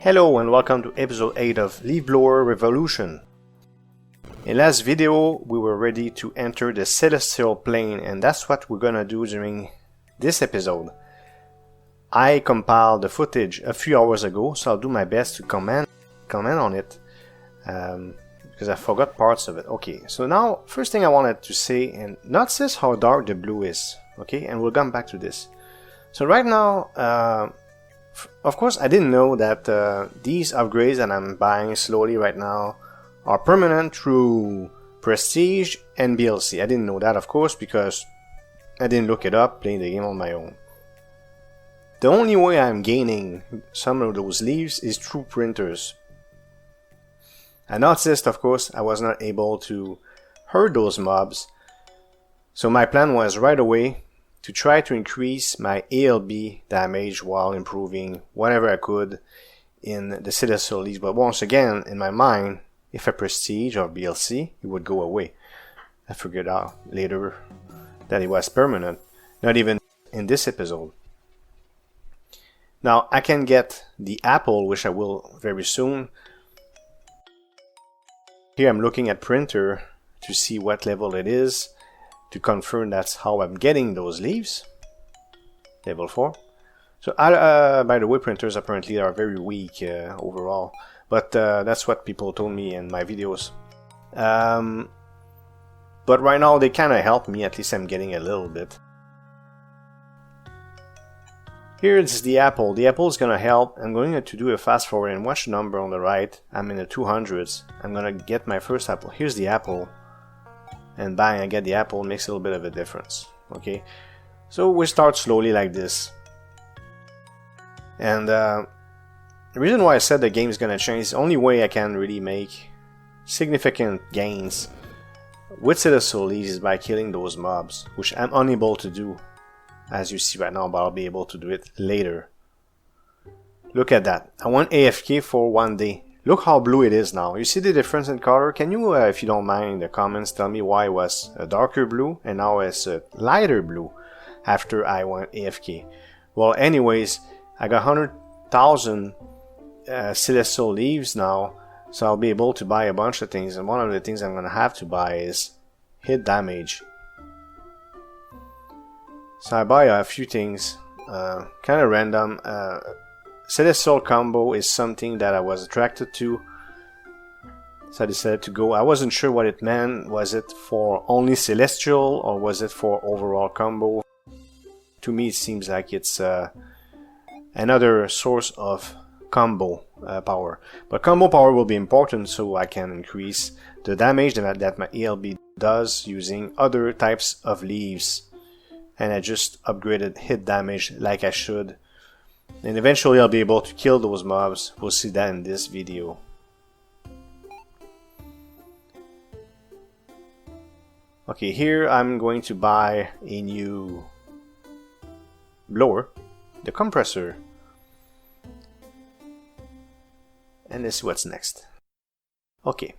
Hello and welcome to episode 8 of Leaf Blower Revolution. In last video we were ready to enter the celestial plane, and that's what we're gonna do during this episode. I compiled the footage a few hours ago, so I'll do my best to comment on it because I forgot parts of it. Okay, so now first thing I wanted to say, and notice how dark the blue is, okay, and we'll come back to this. So right now of course, I didn't know that these upgrades that I'm buying slowly right now are permanent through Prestige and BLC. I didn't know that, of course, because I didn't look it up playing the game on my own. The only way I'm gaining some of those leaves is through printers. I noticed, of course, I was not able to hurt those mobs, so my plan was right away to try to increase my ALB damage while improving whatever I could in the celestial leaves. But once again, in my mind, if I prestige or BLC, it would go away. I figured out later that it was permanent, not even in this episode. Now I can get the apple, which I will very soon. Here I'm looking at printer to see what level it is, to confirm that's how I'm getting those leaves. Level 4. So by the way, printers apparently are very weak overall, but that's what people told me in my videos. But right now they kind of help me, at least I'm getting a little bit. Here's the apple. The apple is gonna help. I'm going to do a fast forward and watch the number on the right. I'm in the 200s. I'm gonna get my first apple. Here's the apple. And bang, I get the apple. Makes a little bit of a difference. Okay, so we start slowly like this. And the reason why I said the game is gonna change, the only way I can really make significant gains with celestial leaves is by killing those mobs, which I'm unable to do, as you see right now, but I'll be able to do it later. Look at that. I went AFK for one day. Look how blue it is now. You see the difference in color? Can you, if you don't mind, in the comments tell me why it was a darker blue and now it's a lighter blue after I went AFK? Well, anyways, I got 100,000 celestial leaves now, so I'll be able to buy a bunch of things, and one of the things I'm gonna have to buy is hit damage. So I buy a few things, kind of random. Celestial combo is something that I was attracted to, so I decided to go. I wasn't sure what it meant. Was it for only celestial or was it for overall combo? To me it seems like it's another source of combo power, but combo power will be important so I can increase the damage that my ALB does using other types of leaves. And I just upgraded hit damage like I should. And eventually I'll be able to kill those mobs. We'll see that in this video. Okay, here I'm going to buy a new blower, the compressor. And let's see what's next. Okay,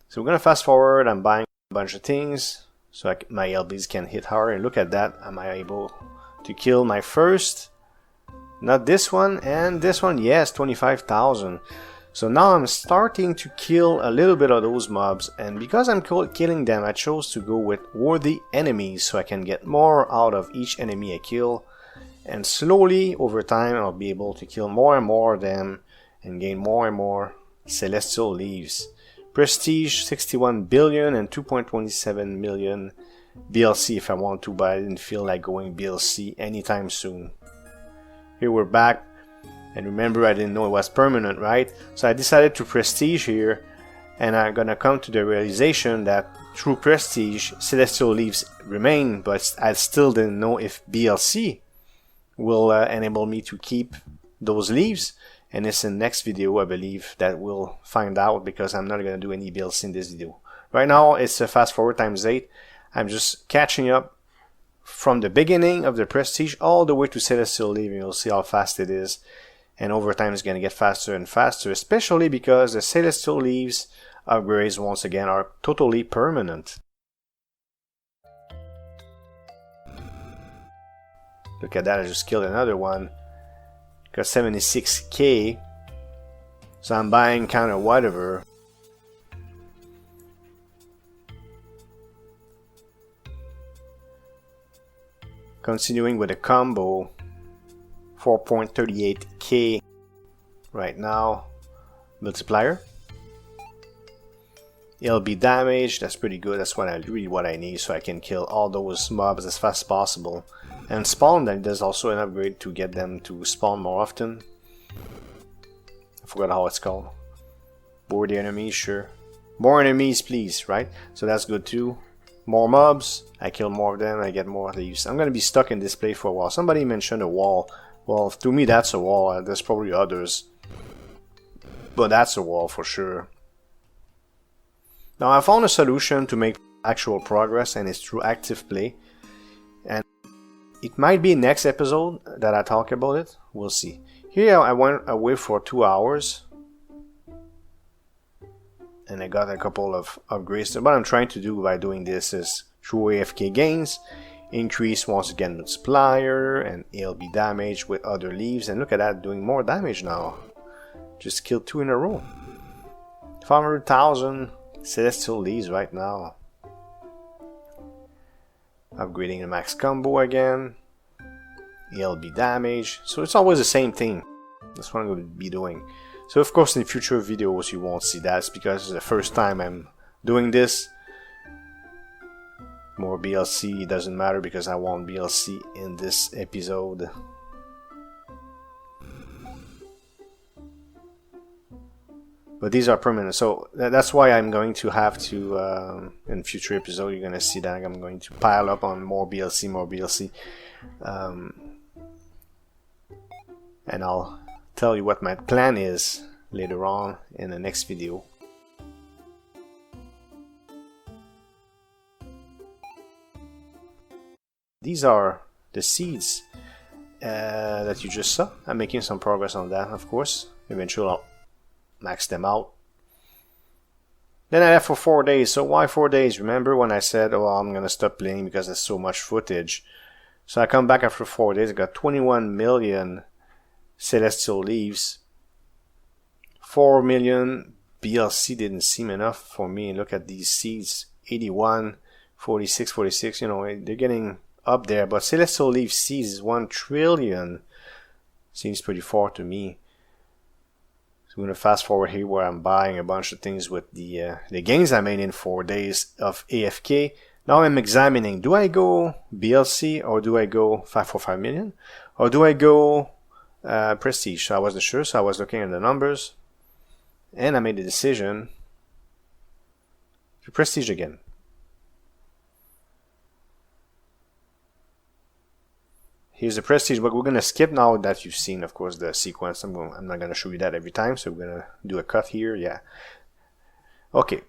so we're gonna fast forward. I'm buying a bunch of things so my LBs can hit hard. And look at that, am I able to kill my first? Not this one, and this one, yes, 25,000. So now I'm starting to kill a little bit of those mobs, and because I'm killing them, I chose to go with worthy enemies so I can get more out of each enemy I kill. And slowly, over time, I'll be able to kill more and more of them and gain more and more celestial leaves. Prestige 61 billion and 2.27 million BLC if I want to, but I didn't feel like going BLC anytime soon. Here we're back, and remember I didn't know it was permanent, right? So I decided to prestige here, and I'm gonna come to the realization that through prestige celestial leaves remain, but I still didn't know if BLC will enable me to keep those leaves, and it's in the next video I believe that we'll find out, because I'm not gonna do any BLC in this video. Right now it's a fast forward times 8. I'm just catching up from the beginning of the prestige all the way to celestial leaf. You'll see how fast it is, and over time it's going to get faster and faster, especially because the celestial leaves upgrades once again are totally permanent. Look at that, I just killed another one. Got 76k So I'm buying kind of whatever. Continuing with a combo, 4.38k right now. Multiplier. LB damage, that's pretty good. That's really what I need, so I can kill all those mobs as fast as possible. And spawn, then there's also an upgrade to get them to spawn more often. I forgot how it's called. Board the enemies, sure. More enemies, please, right? So that's good too. More mobs, I kill more of them, I get more of these. I'm gonna be stuck in this place for a while. Somebody mentioned a wall. Well, to me that's a wall. There's probably others, but that's a wall for sure. Now I found a solution to make actual progress, and it's through active play. And it might be next episode that I talk about it. We'll see. Here I went away for 2 hours. And I got a couple of upgrades. What I'm trying to do by doing this is through AFK gains, increase once again multiplier and ALB damage with other leaves. And look at that, doing more damage now. Just killed 2 in a row. 500,000 celestial leaves right now. Upgrading the max combo again. ALB damage. So it's always the same thing. That's what I'm going to be doing. So of course in future videos you won't see that. It's because it's the first time I'm doing this. More BLC doesn't matter because I want BLC in this episode. But these are permanent, so that's why I'm going to have to, in future episode you're going to see that I'm going to pile up on more BLC. And I'll tell you what my plan is later on in the next video. These are the seeds that you just saw. I'm making some progress on that, of course. Eventually I'll max them out. Then I left for 4 days. So why 4 days? Remember when I said, oh, I'm gonna stop playing because there's so much footage. So I come back after 4 days. I got 21 million celestial leaves. 4 million BLC didn't seem enough for me. Look at these seeds. 81, 46, 46. You know, they're getting up there. But celestial leaf seeds is 1 trillion. Seems pretty far to me. So I'm going to fast forward here where I'm buying a bunch of things with the gains I made in 4 days of AFK. Now I'm examining, do I go BLC or do I go 545 million? Or do I go prestige? So I wasn't sure, so I was looking at the numbers. And I made the decision to prestige again. Here's the prestige, but we're going to skip now that you've seen, of course, the sequence. I'm not going to show you that every time, so we're going to do a cut here. Yeah. Okay.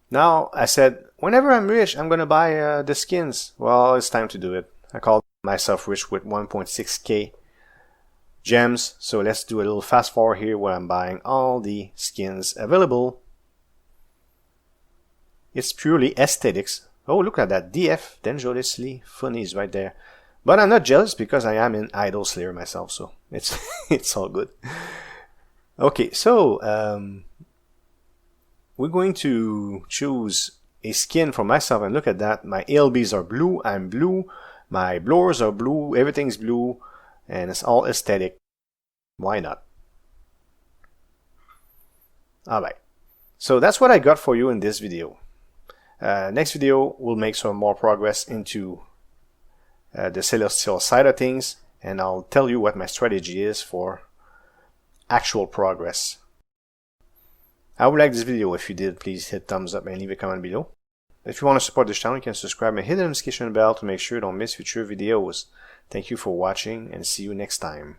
Now, I said, whenever I'm rich, I'm going to buy the skins. Well, it's time to do it. I called myself rich with 1.6k gems. So let's do a little fast forward here where I'm buying all the skins available. It's purely aesthetics. Oh, look at that. DF, dangerously funny is right there. But I'm not jealous because I am an Idol Slayer myself, so it's it's all good. Okay, so we're going to choose a skin for myself, and look at that. My ALBs are blue, I'm blue, my blowers are blue, everything's blue, and it's all aesthetic. Why not? Alright, so that's what I got for you in this video. Next video, we'll make some more progress into the celestial side of things, and I'll tell you what my strategy is for actual progress. I would like this video. If you did, please hit thumbs up and leave a comment below. If you want to support this channel, you can subscribe and hit the notification bell to make sure you don't miss future videos. Thank you for watching and see you next time.